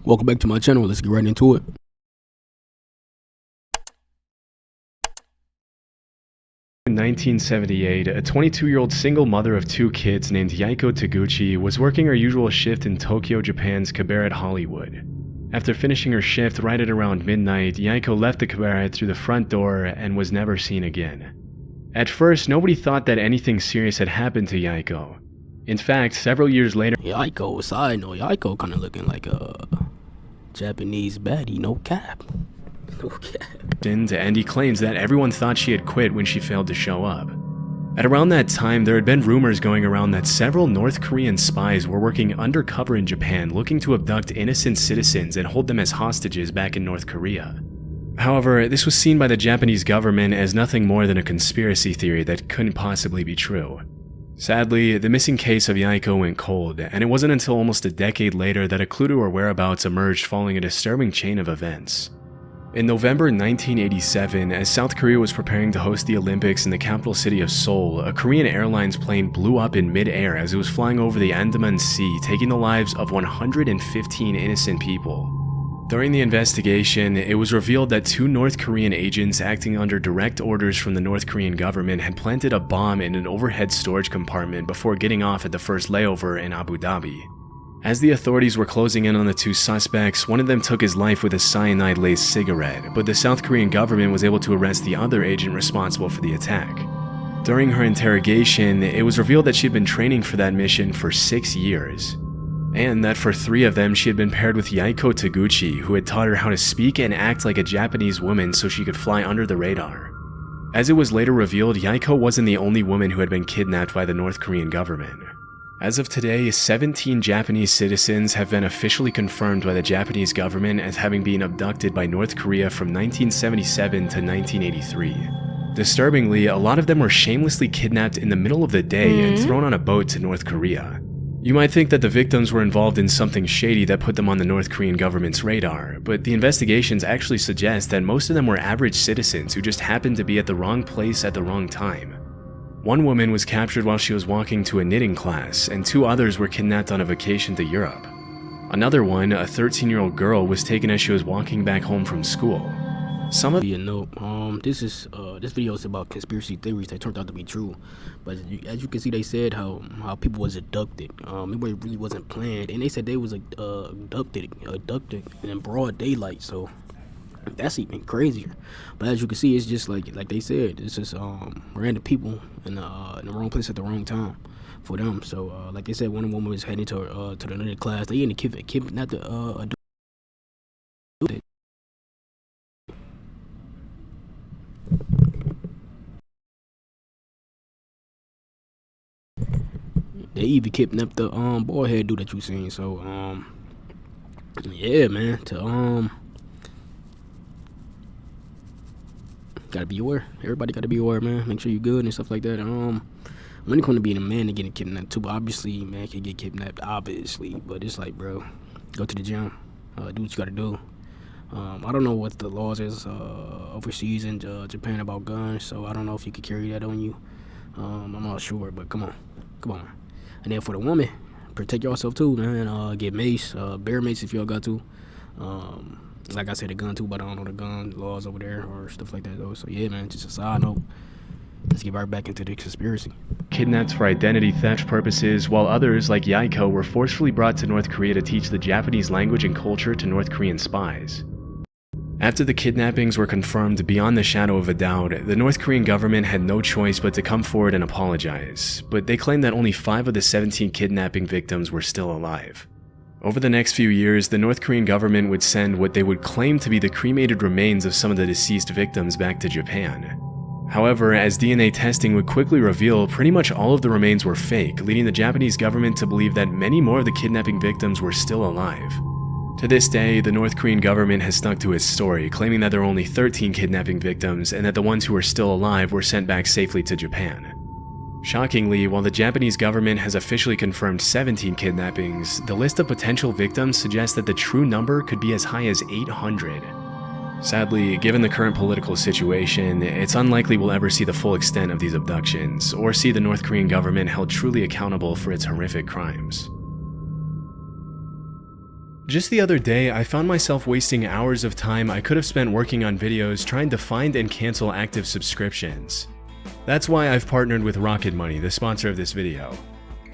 Welcome back to my channel. Let's get right into it. In 1978, a 22-year-old single mother of 2 kids named Yaiko Taguchi was working her usual shift in Tokyo, Japan's cabaret Hollywood. After finishing her shift right at around midnight, Yaiko left the cabaret through the front door and was never seen again. At first, nobody thought that anything serious had happened to Yaiko. In fact, several years later, Yaiko, side note, Yaiko kind of looking like a Japanese baddie, no cap. No cap. and he claims that everyone thought she had quit when she failed to show up. At around that time, there had been rumors going around that several North Korean spies were working undercover in Japan looking to abduct innocent citizens and hold them as hostages back in North Korea. However, this was seen by the Japanese government as nothing more than a conspiracy theory that couldn't possibly be true. Sadly, the missing case of Yaiko went cold, and it wasn't until almost a decade later that a clue to her whereabouts emerged following a disturbing chain of events. In November 1987, as South Korea was preparing to host the Olympics in the capital city of Seoul, a Korean Airlines plane blew up in mid-air as it was flying over the Andaman Sea, taking the lives of 115 innocent people. During the investigation, it was revealed that 2 North Korean agents acting under direct orders from the North Korean government had planted a bomb in an overhead storage compartment before getting off at the first layover in Abu Dhabi. As the authorities were closing in on the 2 suspects, one of them took his life with a cyanide-laced cigarette, but the South Korean government was able to arrest the other agent responsible for the attack. During her interrogation, it was revealed that she had been training for that mission for 6 years, and that for 3 of them she had been paired with Yaiko Taguchi, who had taught her how to speak and act like a Japanese woman so she could fly under the radar. As it was later revealed, Yaiko wasn't the only woman who had been kidnapped by the North Korean government. As of today, 17 Japanese citizens have been officially confirmed by the Japanese government as having been abducted by North Korea from 1977 to 1983. Disturbingly, a lot of them were shamelessly kidnapped in the middle of the day and thrown on a boat to North Korea. You might think that the victims were involved in something shady that put them on the North Korean government's radar, but the investigations actually suggest that most of them were average citizens who just happened to be at the wrong place at the wrong time. One woman was captured while she was walking to a knitting class, and 2 others were kidnapped on a vacation to Europe. Another one, a 13-year-old girl, was taken as she was walking back home from school. Some of this video is about conspiracy theories that turned out to be true, but as you can see, they said how people was abducted. It really wasn't planned, and they said they was abducted in broad daylight. So that's even crazier. But as you can see, it's just like they said, it's just random people in the wrong place at the wrong time for them. So like they said, one woman was heading to the next class. They ended up kidnapped the They even kidnapped the bald head dude that you seen. So yeah, man. Gotta be aware. Everybody gotta be aware, man. Make sure you're good and stuff like that. When it comes to being a man and getting kidnapped too, obviously, man can get kidnapped, obviously. But it's like, bro, go to the gym, do what you gotta do. I don't know what the laws is overseas in Japan about guns, so I don't know if you could carry that on you. I'm not sure, but come on. And then for the woman, protect yourself too, man. Get mace, bear mace if y'all got to. Like I said, a gun too, but I don't know the gun laws over there or stuff like that though. So yeah, man, just a side note. Let's get right back into the conspiracy. Kidnapped for identity theft purposes, while others, like Yaiko, were forcefully brought to North Korea to teach the Japanese language and culture to North Korean spies. After the kidnappings were confirmed beyond the shadow of a doubt, the North Korean government had no choice but to come forward and apologize, but they claimed that only 5 of the 17 kidnapping victims were still alive. Over the next few years, the North Korean government would send what they would claim to be the cremated remains of some of the deceased victims back to Japan. However, as DNA testing would quickly reveal, pretty much all of the remains were fake, leading the Japanese government to believe that many more of the kidnapping victims were still alive. To this day, the North Korean government has stuck to its story, claiming that there are only 13 kidnapping victims and that the ones who are still alive were sent back safely to Japan. Shockingly, while the Japanese government has officially confirmed 17 kidnappings, the list of potential victims suggests that the true number could be as high as 800. Sadly, given the current political situation, it's unlikely we'll ever see the full extent of these abductions, or see the North Korean government held truly accountable for its horrific crimes. Just the other day, I found myself wasting hours of time I could have spent working on videos trying to find and cancel active subscriptions. That's why I've partnered with Rocket Money, the sponsor of this video.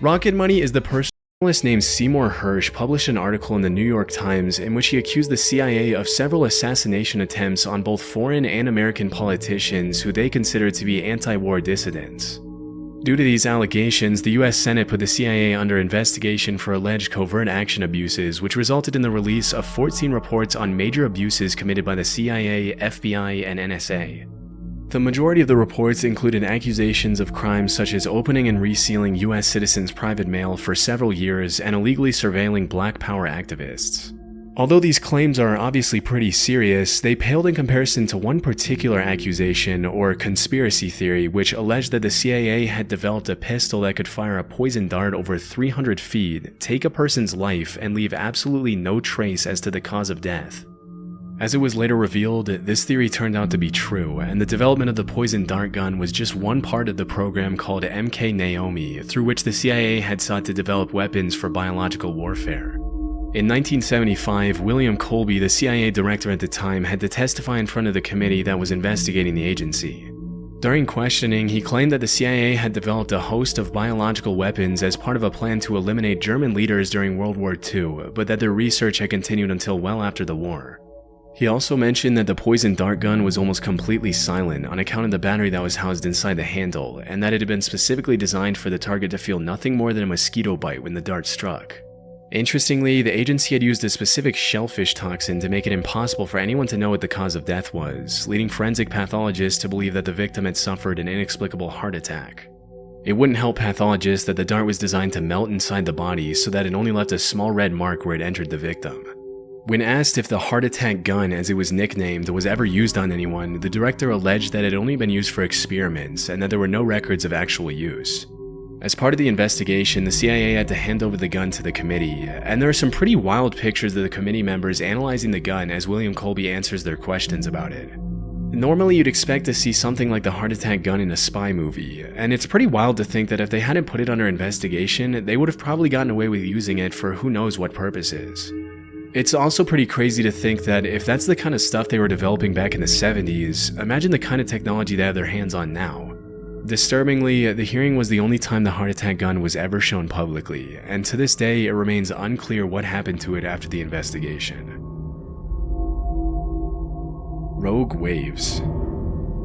Rocket Money is the person. A journalist named Seymour Hersh published an article in the New York Times in which he accused the CIA of several assassination attempts on both foreign and American politicians who they considered to be anti-war dissidents. Due to these allegations, the US Senate put the CIA under investigation for alleged covert action abuses, which resulted in the release of 14 reports on major abuses committed by the CIA, FBI, and NSA. The majority of the reports included accusations of crimes such as opening and resealing US citizens' private mail for several years and illegally surveilling Black Power activists. Although these claims are obviously pretty serious, they paled in comparison to one particular accusation, or conspiracy theory, which alleged that the CIA had developed a pistol that could fire a poison dart over 300 feet, take a person's life, and leave absolutely no trace as to the cause of death. As it was later revealed, this theory turned out to be true, and the development of the poison dart gun was just one part of the program called MK Naomi, through which the CIA had sought to develop weapons for biological warfare. In 1975, William Colby, the CIA director at the time, had to testify in front of the committee that was investigating the agency. During questioning, he claimed that the CIA had developed a host of biological weapons as part of a plan to eliminate German leaders during World War II, but that their research had continued until well after the war. He also mentioned that the poison dart gun was almost completely silent on account of the battery that was housed inside the handle, and that it had been specifically designed for the target to feel nothing more than a mosquito bite when the dart struck. Interestingly, the agency had used a specific shellfish toxin to make it impossible for anyone to know what the cause of death was, leading forensic pathologists to believe that the victim had suffered an inexplicable heart attack. It wouldn't help pathologists that the dart was designed to melt inside the body so that it only left a small red mark where it entered the victim. When asked if the heart attack gun, as it was nicknamed, was ever used on anyone, the director alleged that it had only been used for experiments and that there were no records of actual use. As part of the investigation, the CIA had to hand over the gun to the committee, and there are some pretty wild pictures of the committee members analyzing the gun as William Colby answers their questions about it. Normally you'd expect to see something like the heart attack gun in a spy movie, and it's pretty wild to think that if they hadn't put it under investigation, they would have probably gotten away with using it for who knows what purposes. It's also pretty crazy to think that if that's the kind of stuff they were developing back in the 70s, imagine the kind of technology they have their hands on now. Disturbingly, the hearing was the only time the heart attack gun was ever shown publicly, and to this day it remains unclear what happened to it after the investigation. Rogue waves.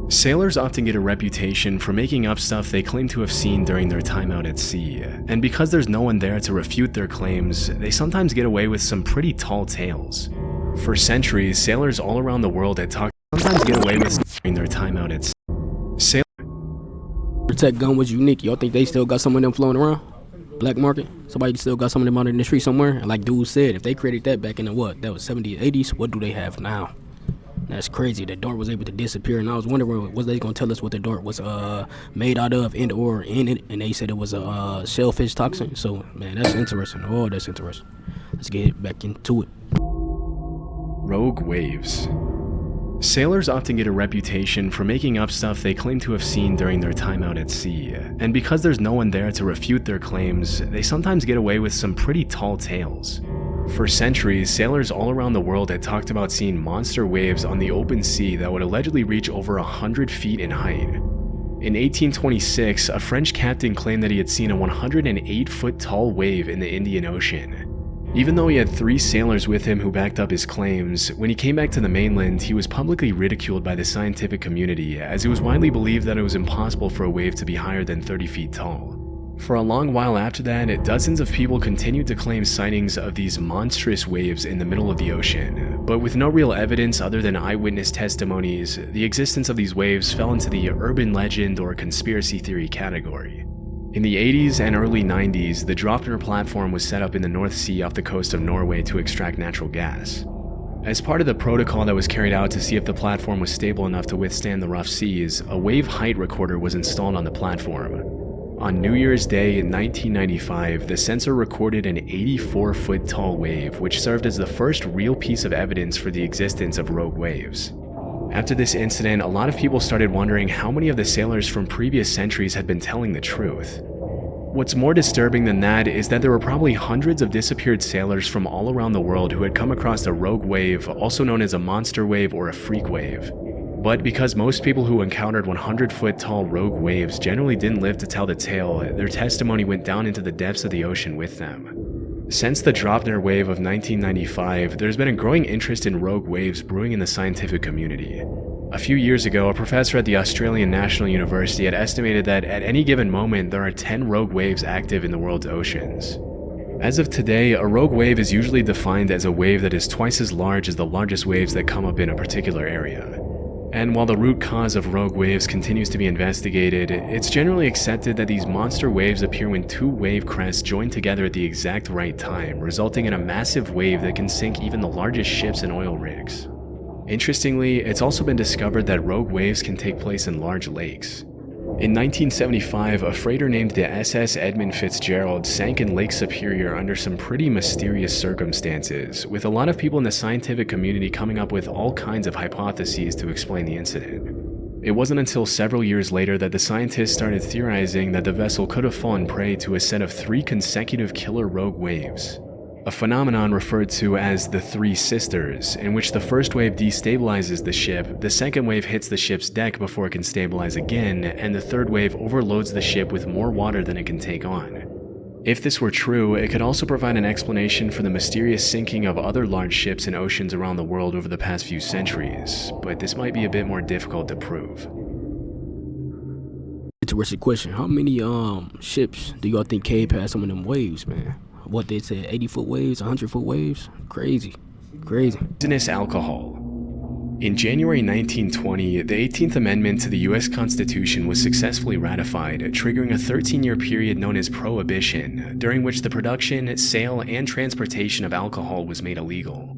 Sailors often get a reputation for making up stuff they claim to have seen during their time out at sea, and because there's no one there to refute their claims, they sometimes get away with some pretty tall tales. For centuries, sailors all around the world sometimes get away with during their time out at sea. Tech gun was unique. Y'all think they still got some of them floating around? Black market? Somebody still got some of them out in the street somewhere? And like dude said, if they created that back in the that was 70s, 80s, what do they have now? That's crazy. The dart was able to disappear, and I was wondering, was they gonna tell us what the dart was made out of and/or in it? And they said it was a shellfish toxin. So, man, that's interesting. Oh, that's interesting. Let's get back into it. Rogue waves. Sailors often get a reputation for making up stuff they claim to have seen during their time out at sea, and because there's no one there to refute their claims, they sometimes get away with some pretty tall tales. For centuries, sailors all around the world had talked about seeing monster waves on the open sea that would allegedly reach over 100 feet in height. In 1826, a French captain claimed that he had seen a 108-foot tall wave in the Indian Ocean. Even though he had 3 sailors with him who backed up his claims, when he came back to the mainland, he was publicly ridiculed by the scientific community, as it was widely believed that it was impossible for a wave to be higher than 30 feet tall. For a long while after that, dozens of people continued to claim sightings of these monstrous waves in the middle of the ocean, but with no real evidence other than eyewitness testimonies, the existence of these waves fell into the urban legend or conspiracy theory category. In the 80s and early 90s, the Draupner platform was set up in the North Sea off the coast of Norway to extract natural gas. As part of the protocol that was carried out to see if the platform was stable enough to withstand the rough seas, a wave height recorder was installed on the platform. On New Year's Day in 1995, the sensor recorded an 84-foot tall wave, which served as the first real piece of evidence for the existence of rogue waves. After this incident, a lot of people started wondering how many of the sailors from previous centuries had been telling the truth. What's more disturbing than that is that there were probably hundreds of disappeared sailors from all around the world who had come across a rogue wave, also known as a monster wave or a freak wave. But because most people who encountered 100-foot tall rogue waves generally didn't live to tell the tale, their testimony went down into the depths of the ocean with them. Since the Dropner wave of 1995, there's been a growing interest in rogue waves brewing in the scientific community. A few years ago, a professor at the Australian National University had estimated that at any given moment there are 10 rogue waves active in the world's oceans. As of today, a rogue wave is usually defined as a wave that is twice as large as the largest waves that come up in a particular area. And while the root cause of rogue waves continues to be investigated, it's generally accepted that these monster waves appear when two wave crests join together at the exact right time, resulting in a massive wave that can sink even the largest ships and oil rigs. Interestingly, it's also been discovered that rogue waves can take place in large lakes. In 1975, a freighter named the SS Edmund Fitzgerald sank in Lake Superior under some pretty mysterious circumstances, with a lot of people in the scientific community coming up with all kinds of hypotheses to explain the incident. It wasn't until several years later that the scientists started theorizing that the vessel could have fallen prey to a set of 3 consecutive killer rogue waves. A phenomenon referred to as the Three Sisters, in which the first wave destabilizes the ship, the second wave hits the ship's deck before it can stabilize again, and the third wave overloads the ship with more water than it can take on. If this were true, it could also provide an explanation for the mysterious sinking of other large ships in oceans around the world over the past few centuries, but this might be a bit more difficult to prove. Interesting question. How many ships do y'all think came past some of them waves, man? What they said, 80-foot waves, 100-foot waves? Crazy. Poisonous alcohol. In January 1920, the 18th Amendment to the U.S. Constitution was successfully ratified, triggering a 13-year period known as Prohibition, during which the production, sale, and transportation of alcohol was made illegal.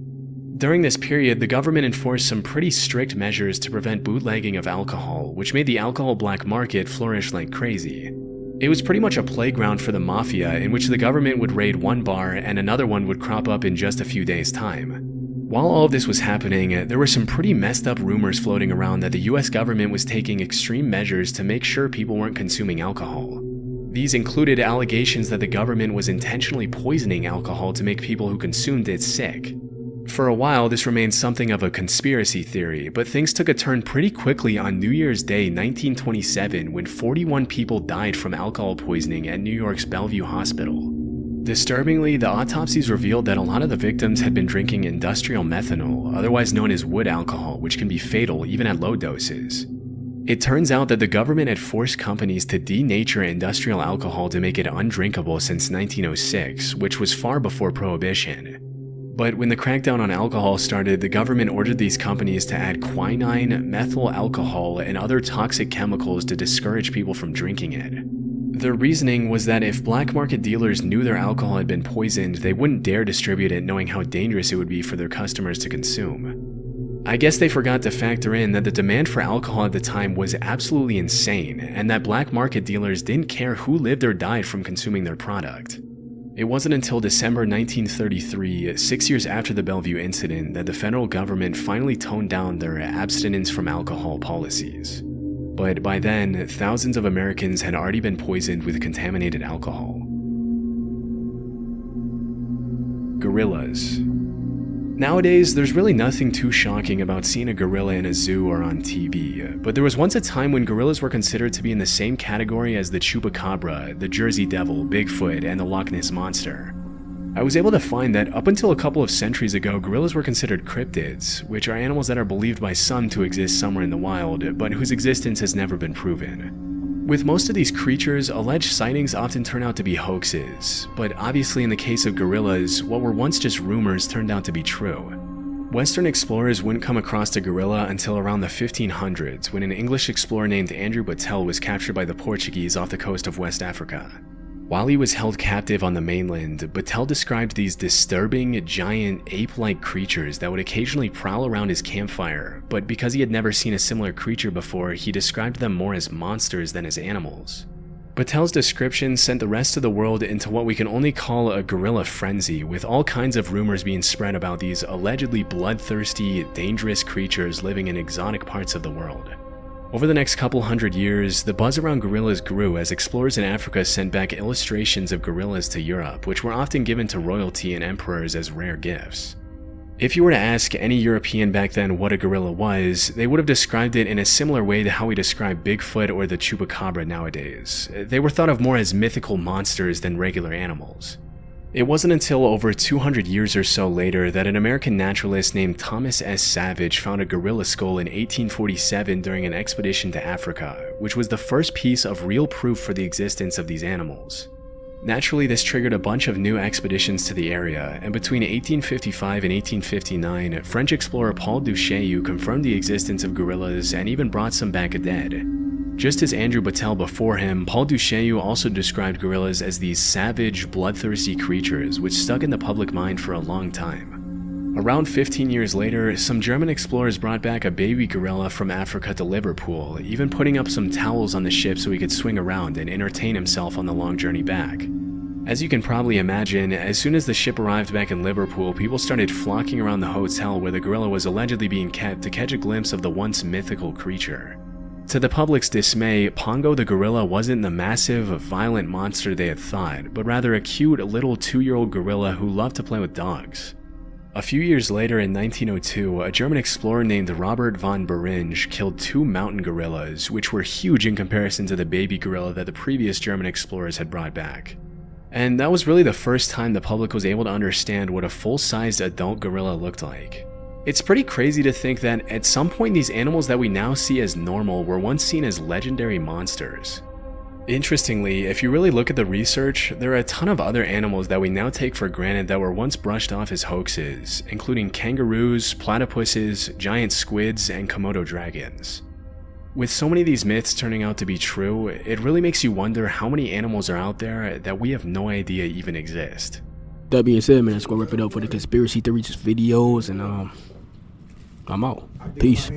During this period, the government enforced some pretty strict measures to prevent bootlegging of alcohol, which made the alcohol black market flourish like crazy. It was pretty much a playground for the mafia, in which the government would raid one bar and another one would crop up in just a few days' time. While all of this was happening, there were some pretty messed up rumors floating around that the US government was taking extreme measures to make sure people weren't consuming alcohol. These included allegations that the government was intentionally poisoning alcohol to make people who consumed it sick. For a while, this remained something of a conspiracy theory, but things took a turn pretty quickly on New Year's Day 1927 when 41 people died from alcohol poisoning at New York's Bellevue Hospital. Disturbingly, the autopsies revealed that a lot of the victims had been drinking industrial methanol, otherwise known as wood alcohol, which can be fatal even at low doses. It turns out that the government had forced companies to denature industrial alcohol to make it undrinkable since 1906, which was far before Prohibition. But when the crackdown on alcohol started, the government ordered these companies to add quinine, methyl alcohol, and other toxic chemicals to discourage people from drinking it. Their reasoning was that if black market dealers knew their alcohol had been poisoned, they wouldn't dare distribute it knowing how dangerous it would be for their customers to consume. I guess they forgot to factor in that the demand for alcohol at the time was absolutely insane, and that black market dealers didn't care who lived or died from consuming their product. It wasn't until December 1933, 6 years after the Bellevue incident, that the federal government finally toned down their abstinence from alcohol policies. But by then, thousands of Americans had already been poisoned with contaminated alcohol. Gorillas. Nowadays, there's really nothing too shocking about seeing a gorilla in a zoo or on TV, but there was once a time when gorillas were considered to be in the same category as the chupacabra, the Jersey Devil, Bigfoot, and the Loch Ness Monster. I was able to find that up until a couple of centuries ago, gorillas were considered cryptids, which are animals that are believed by some to exist somewhere in the wild, but whose existence has never been proven. With most of these creatures, alleged sightings often turn out to be hoaxes, but obviously in the case of gorillas, what were once just rumors turned out to be true. Western explorers wouldn't come across a gorilla until around the 1500s, when an English explorer named Andrew Battelle was captured by the Portuguese off the coast of West Africa. While he was held captive on the mainland, Battelle described these disturbing, giant, ape-like creatures that would occasionally prowl around his campfire, but because he had never seen a similar creature before, he described them more as monsters than as animals. Battelle's description sent the rest of the world into what we can only call a gorilla frenzy, with all kinds of rumors being spread about these allegedly bloodthirsty, dangerous creatures living in exotic parts of the world. Over the next couple hundred years, the buzz around gorillas grew as explorers in Africa sent back illustrations of gorillas to Europe, which were often given to royalty and emperors as rare gifts. If you were to ask any European back then what a gorilla was, they would have described it in a similar way to how we describe Bigfoot or the chupacabra nowadays. They were thought of more as mythical monsters than regular animals. It wasn't until over 200 years or so later that an American naturalist named Thomas S. Savage found a gorilla skull in 1847 during an expedition to Africa, which was the first piece of real proof for the existence of these animals. Naturally, this triggered a bunch of new expeditions to the area, and between 1855 and 1859, French explorer Paul Duchaillu confirmed the existence of gorillas and even brought some back dead. Just as Andrew Battelle before him, Paul Duchaillu also described gorillas as these savage, bloodthirsty creatures which stuck in the public mind for a long time. Around 15 years later, some German explorers brought back a baby gorilla from Africa to Liverpool, even putting up some towels on the ship so he could swing around and entertain himself on the long journey back. As you can probably imagine, as soon as the ship arrived back in Liverpool, people started flocking around the hotel where the gorilla was allegedly being kept to catch a glimpse of the once mythical creature. To the public's dismay, Pongo the gorilla wasn't the massive, violent monster they had thought, but rather a cute little 2-year-old gorilla who loved to play with dogs. A few years later in 1902, a German explorer named Robert von Beringe killed 2 mountain gorillas, which were huge in comparison to the baby gorilla that the previous German explorers had brought back. And that was really the first time the public was able to understand what a full-sized adult gorilla looked like. It's pretty crazy to think that at some point these animals that we now see as normal were once seen as legendary monsters. Interestingly, if you really look at the research, there are a ton of other animals that we now take for granted that were once brushed off as hoaxes, including kangaroos, platypuses, giant squids, and Komodo dragons. With so many of these myths turning out to be true, it really makes you wonder how many animals are out there that we have no idea even exist. That being said, man, let's go wrap it up for the conspiracy theories videos, and I'm out. Peace.